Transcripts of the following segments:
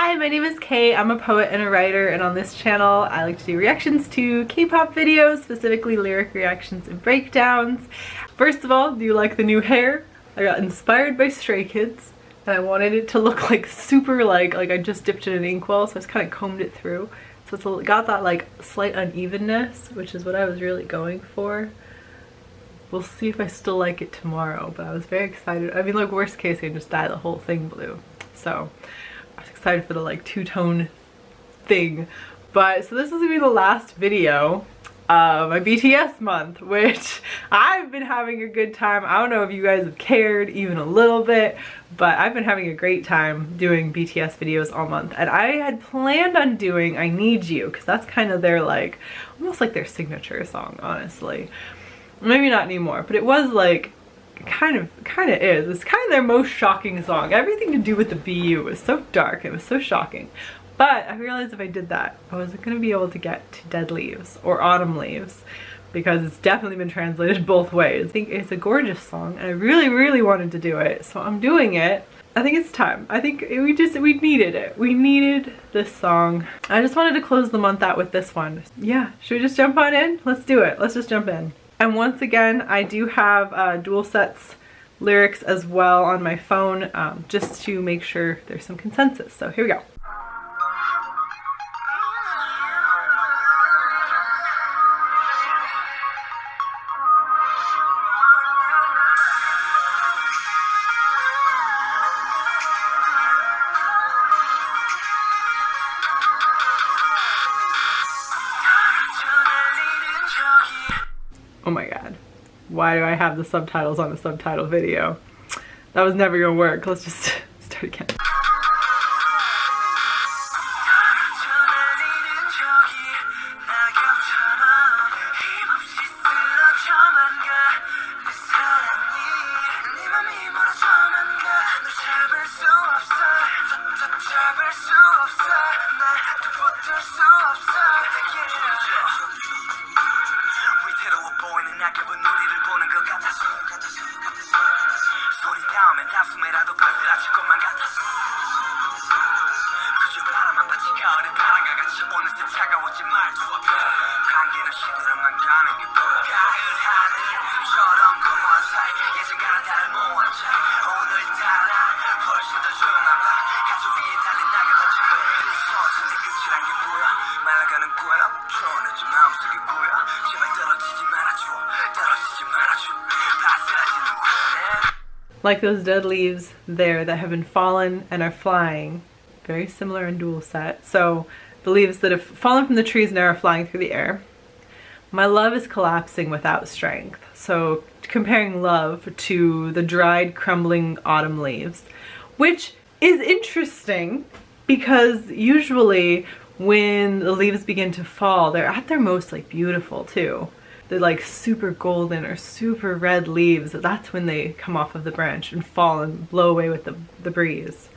Hi, my name is Kay. I'm a poet and a writer, and on this channel I like to do reactions to K-pop videos, specifically lyric reactions and breakdowns. First of all, do you like the new hair? I got inspired by Stray Kids and I wanted it to look like super like I just dipped in an inkwell, so I just kind of combed it through. So it's got that like slight unevenness, which is what I was really going for. We'll see if I still like it tomorrow, but I was very excited. I mean, like, worst case I can just dye the whole thing blue. So I was excited for the like two-tone thing. But so this is gonna be the last video of my BTS month, which I've been having a good time. I don't know if you guys have cared even a little bit, but I've been having a great time doing BTS videos all month. And I had planned on doing I Need You, because that's kind of their like, almost like their signature song, honestly. Maybe not anymore, but it was like, kind of is. It's kind of their most shocking song. Everything to do with the BU was so dark, it was so shocking. But I realized if I did that, I wasn't going to be able to get to Dead Leaves or Autumn Leaves, because it's definitely been translated both ways. I think it's a gorgeous song and I really wanted to do it, so I'm doing it. I think it's time. I think we needed it. We needed this song. I just wanted to close the month out with this one. Yeah, should we just jump on in? Let's do it. Let's just jump in. And once again, I do have dual sets lyrics as well on my phone, just to make sure there's some consensus. So here we go. Oh my god. Why do I have the subtitles on a subtitle video? That was never gonna work. Let's just start again. Like those dead leaves there that have been fallen and are flying. Very similar in dual set. So the leaves that have fallen from the trees now are flying through the air. My love is collapsing without strength. So comparing love to the dried, crumbling autumn leaves, which is interesting because usually when the leaves begin to fall, they're at their most like beautiful too. The like super golden or super red leaves, that's when they come off of the branch and fall and blow away with the breeze.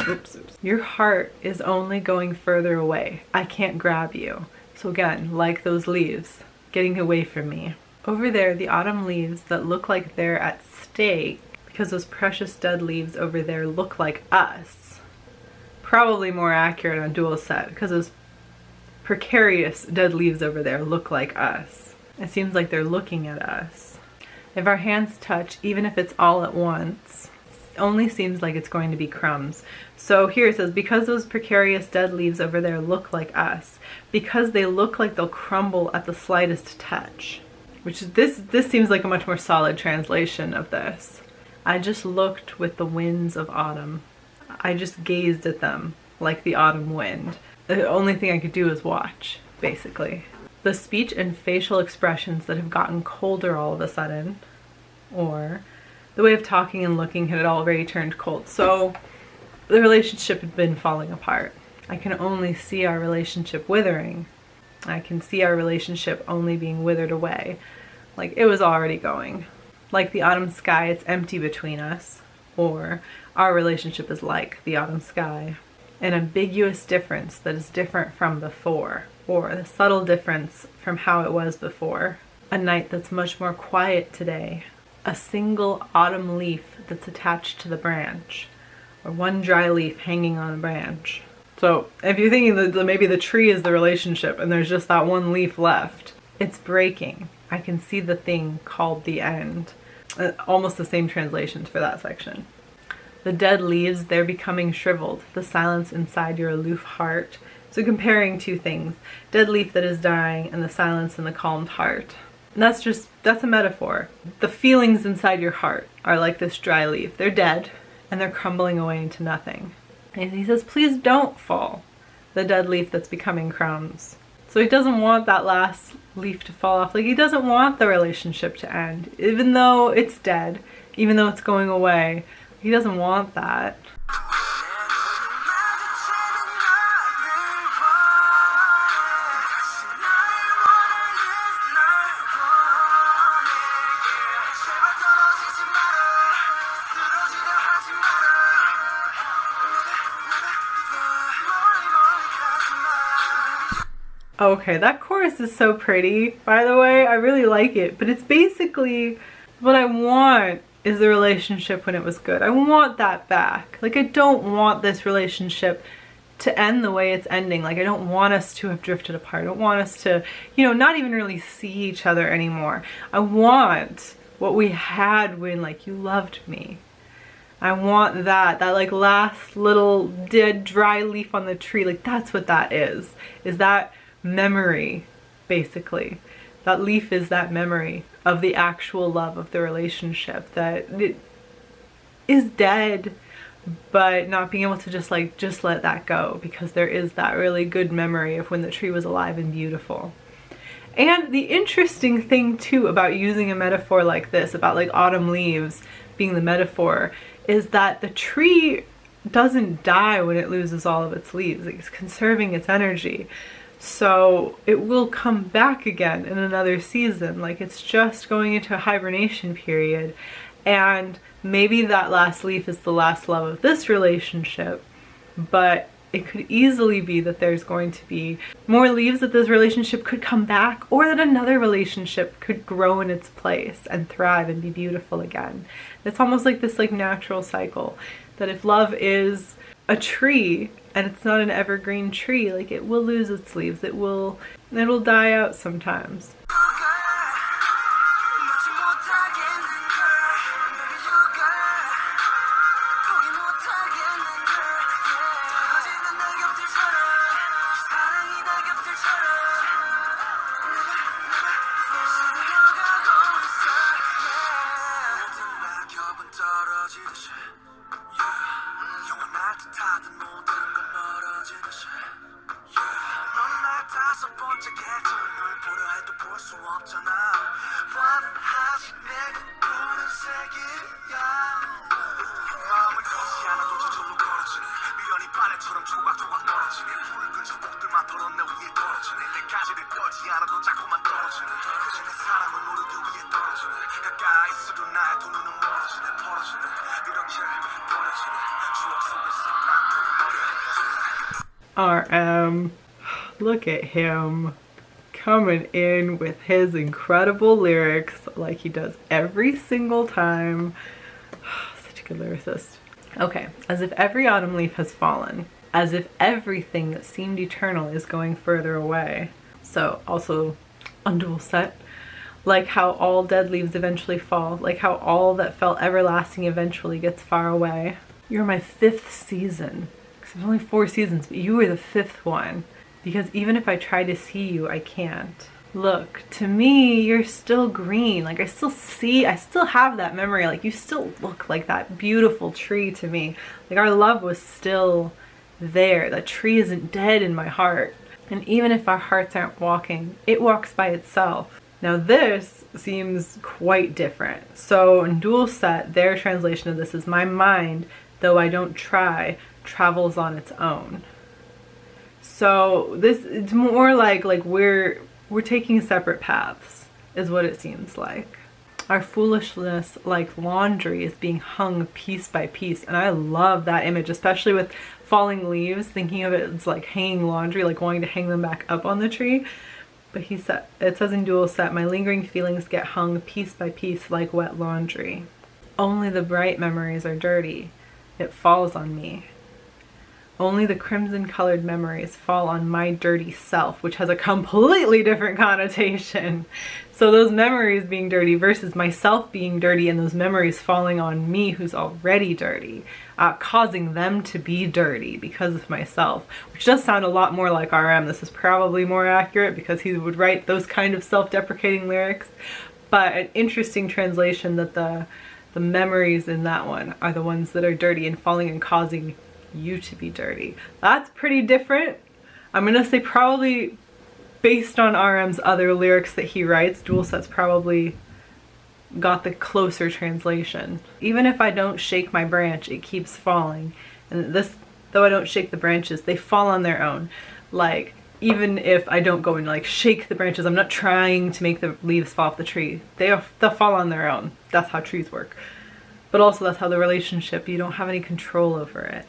Oops. Your heart is only going further away. I can't grab you. So again, like those leaves, getting away from me. Over there, the autumn leaves that look like they're at stake, because those precious dead leaves over there look like us. Probably more accurate on dual set, because those precarious dead leaves over there look like us. It seems like they're looking at us. If our hands touch, even if it's all at once, it only seems like it's going to be crumbs. So here it says, because those precarious dead leaves over there look like us, because they look like they'll crumble at the slightest touch. Which is, this seems like a much more solid translation of this. I just looked with the winds of autumn. I just gazed at them like the autumn wind. The only thing I could do is watch, basically. The speech and facial expressions that have gotten colder all of a sudden, or the way of talking and looking had already turned cold. So the relationship had been falling apart. I can only see our relationship withering. I can see our relationship only being withered away. Like it was already going. Like the autumn sky, it's empty between us. Or our relationship is like the autumn sky. An ambiguous difference that is different from before, or a subtle difference from how it was before. A night that's much more quiet today. A single autumn leaf that's attached to the branch. or one dry leaf hanging on a branch. So if you're thinking that maybe the tree is the relationship and there's just that one leaf left, it's breaking. I can see the thing called the end. Almost the same translations for that section. The dead leaves, they're becoming shriveled, the silence inside your aloof heart. So comparing two things, dead leaf that is dying and the silence in the calmed heart. And that's a metaphor. The feelings inside your heart are like this dry leaf. They're dead and they're crumbling away into nothing. And he says, please don't fall, the dead leaf that's becoming crowns. So he doesn't want that last leaf to fall off. Like, he doesn't want the relationship to end. Even though it's dead, even though it's going away, he doesn't want that. Okay, that chorus is so pretty, by the way. I really like it, but it's basically what I want is the relationship when it was good. I want that back. Like, I don't want this relationship to end the way it's ending. Like, I don't want us to have drifted apart. I don't want us to, not even really see each other anymore. I want what we had when, like, you loved me. I want that like last little dead dry leaf on the tree. Like, that's what that is that memory, basically. That leaf is that memory of the actual love of the relationship, that it is dead, but not being able to just let that go, because there is that really good memory of when the tree was alive and beautiful. And the interesting thing too about using a metaphor like this, about like autumn leaves being the metaphor, is that the tree doesn't die when it loses all of its leaves. Like, it's conserving its energy. So it will come back again in another season. Like, it's just going into a hibernation period. And maybe that last leaf is the last love of this relationship, but it could easily be that there's going to be more leaves, that this relationship could come back, or that another relationship could grow in its place and thrive and be beautiful again. It's almost like this natural cycle, that if love is a tree and it's not an evergreen tree, like, it will lose its leaves. It'll die out sometimes. RM, look at him coming in with his incredible lyrics like he does every single time. Such a good lyricist. Okay, as if every autumn leaf has fallen, as if everything that seemed eternal is going further away. So also on dual set, like how all dead leaves eventually fall, like how all that felt everlasting eventually gets far away. You're my 5th season. There's only 4 seasons, but you were the 5th one. Because even if I try to see you, I can't. Look, to me, you're still green. Like, I still have that memory. Like, you still look like that beautiful tree to me. Like, our love was still there. That tree isn't dead in my heart. And even if our hearts aren't walking, it walks by itself. Now this seems quite different. So in dual set, their translation of this is, my mind, though I don't try, travels on its own. So this, it's more like we're taking separate paths, is what it seems like. Our foolishness, like laundry, is being hung piece by piece. And I love that image, especially with falling leaves, thinking of it as like hanging laundry, like wanting to hang them back up on the tree. But it says in dual set, my lingering feelings get hung piece by piece like wet laundry. Only the bright memories are dirty. it falls on me. Only the crimson-colored memories fall on my dirty self, which has a completely different connotation. So those memories being dirty versus myself being dirty and those memories falling on me who's already dirty, causing them to be dirty because of myself, which does sound a lot more like RM. This is probably more accurate because he would write those kind of self-deprecating lyrics, but an interesting translation that the memories in that one are the ones that are dirty and falling and causing you to be dirty. That's pretty different. I'm gonna say probably based on RM's other lyrics that he writes, Dual Set's probably got the closer translation. Even if I don't shake my branch, it keeps falling. And this, though I don't shake the branches, they fall on their own. Like, even if I don't go and like shake the branches, I'm not trying to make the leaves fall off the tree. They'll fall on their own. That's how trees work. But also that's how the relationship, you don't have any control over it.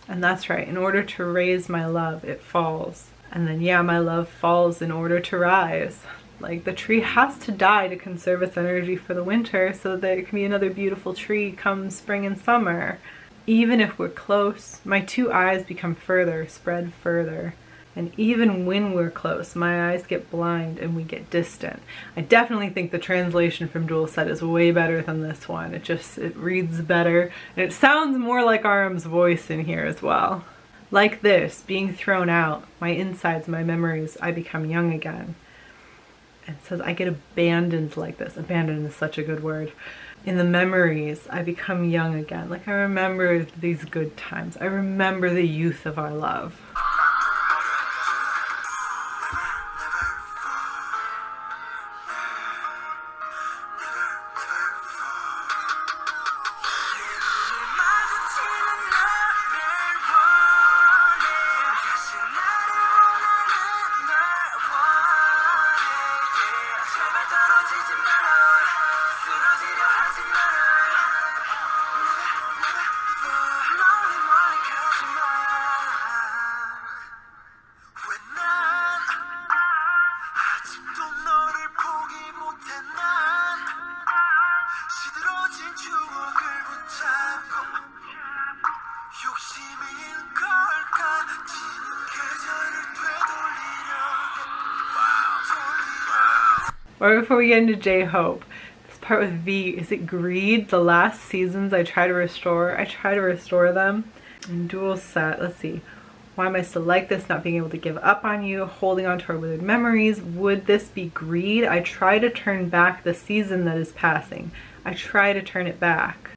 And that's right, in order to raise my love, it falls. And then yeah, my love falls in order to rise. Like the tree has to die to conserve its energy for the winter so that it can be another beautiful tree come spring and summer. Even if we're close, my two eyes become further, spread further. And even when we're close, my eyes get blind and we get distant. I definitely think the translation from Dual Set is way better than this one. It reads better. And it sounds more like RM's voice in here as well. Like this, being thrown out, my insides, my memories, I become young again. And it says, I get abandoned like this. Abandoned is such a good word. In the memories, I become young again. Like I remember these good times. I remember the youth of our love. Or before we get into J-Hope, this part with V, is it greed? The last seasons I try to restore them. In Dual Set, let's see. Why am I still like this? Not being able to give up on you, holding on to our withered memories. Would this be greed? I try to turn back the season that is passing. I try to turn it back.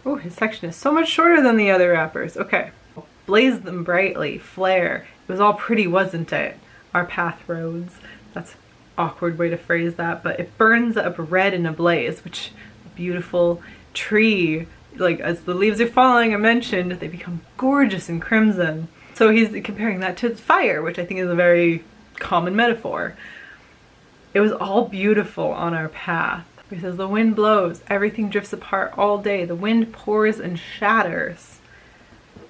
Oh, his section is so much shorter than the other rappers. Okay. Blaze them brightly, flare. It was all pretty, wasn't it? Our path roads. That's an awkward way to phrase that, but it burns up red in a blaze, which a beautiful tree. Like as the leaves are falling, I mentioned, they become gorgeous and crimson. So he's comparing that to fire, which I think is a very common metaphor. It was all beautiful on our path. He says, the wind blows, everything drifts apart all day. The wind pours and shatters.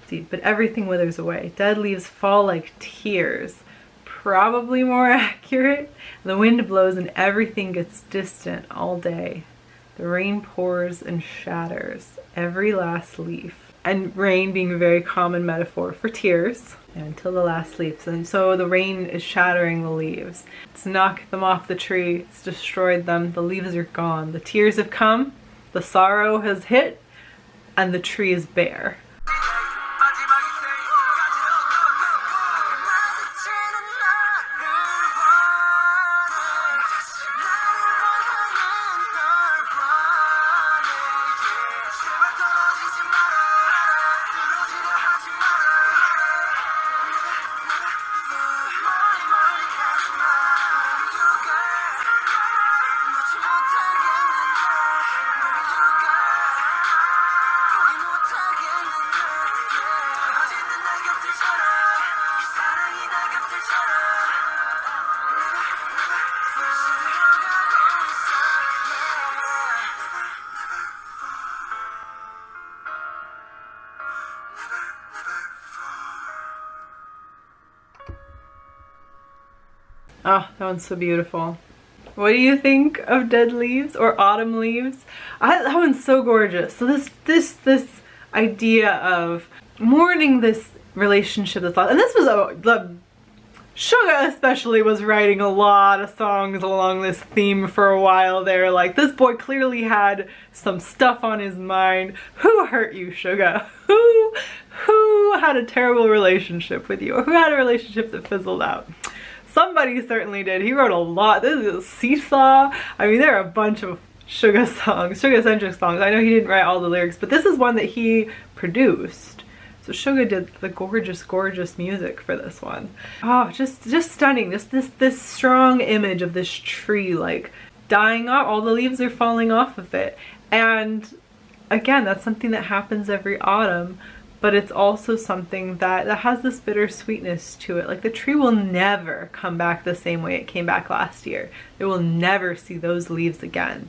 See, but everything withers away. Dead leaves fall like tears. Probably more accurate. The wind blows and everything gets distant all day. The rain pours and shatters every last leaf. And rain being a very common metaphor for tears. And until the last leaves. And so the rain is shattering the leaves. It's knocked them off the tree. It's destroyed them. The leaves are gone. The tears have come. The sorrow has hit. And the tree is bare. Oh, that one's so beautiful. What do you think of Dead Leaves or Autumn Leaves? That one's so gorgeous. So this idea of mourning this relationship that's lost, and this was the Suga especially was writing a lot of songs along this theme for a while there. Like, this boy clearly had some stuff on his mind. Who hurt you, Suga? Who had a terrible relationship with you? Or who had a relationship that fizzled out? Somebody certainly did. He wrote a lot. This is Seesaw. I mean, there are a bunch of Suga songs, Suga-centric songs. I know he didn't write all the lyrics, but this is one that he produced. So Suga did the gorgeous, gorgeous music for this one. Oh, just stunning. This strong image of this tree, like, dying off. All the leaves are falling off of it. And again, that's something that happens every autumn, but it's also something that has this bittersweetness to it. Like, the tree will never come back the same way it came back last year. It will never see those leaves again.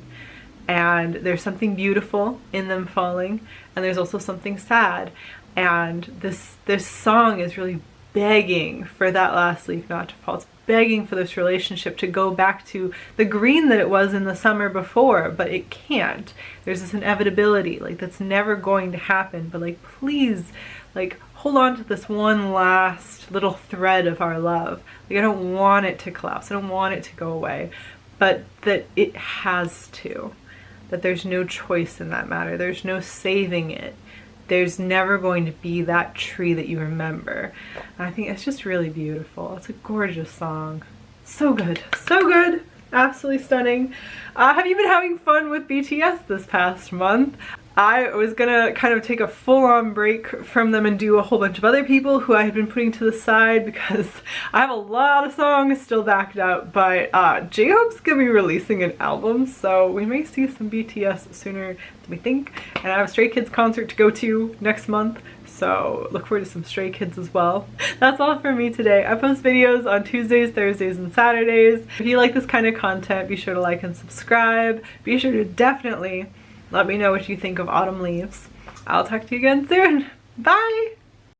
And there's something beautiful in them falling, and there's also something sad. And this song is really begging for that last leaf not to fall. It's begging for this relationship to go back to the green that it was in the summer before, but it can't. There's this inevitability, like, that's never going to happen. But, like, please, like, hold on to this one last little thread of our love. Like, I don't want it to collapse. I don't want it to go away, but that it has to. That there's no choice in that matter. There's no saving it. There's never going to be that tree that you remember. And I think it's just really beautiful. It's a gorgeous song. So good. So good. Absolutely stunning. Have you been having fun with BTS this past month? I was gonna kind of take a full-on break from them and do a whole bunch of other people who I had been putting to the side because I have a lot of songs still backed out, but J-Hope's gonna be releasing an album, so we may see some BTS sooner than we think. And I have a Stray Kids concert to go to next month, so look forward to some Stray Kids as well. That's all for me today. I post videos on Tuesdays, Thursdays, and Saturdays. If you like this kind of content, be sure to like and subscribe. Be sure to definitely let me know what you think of Autumn Leaves. I'll talk to you again soon. Bye!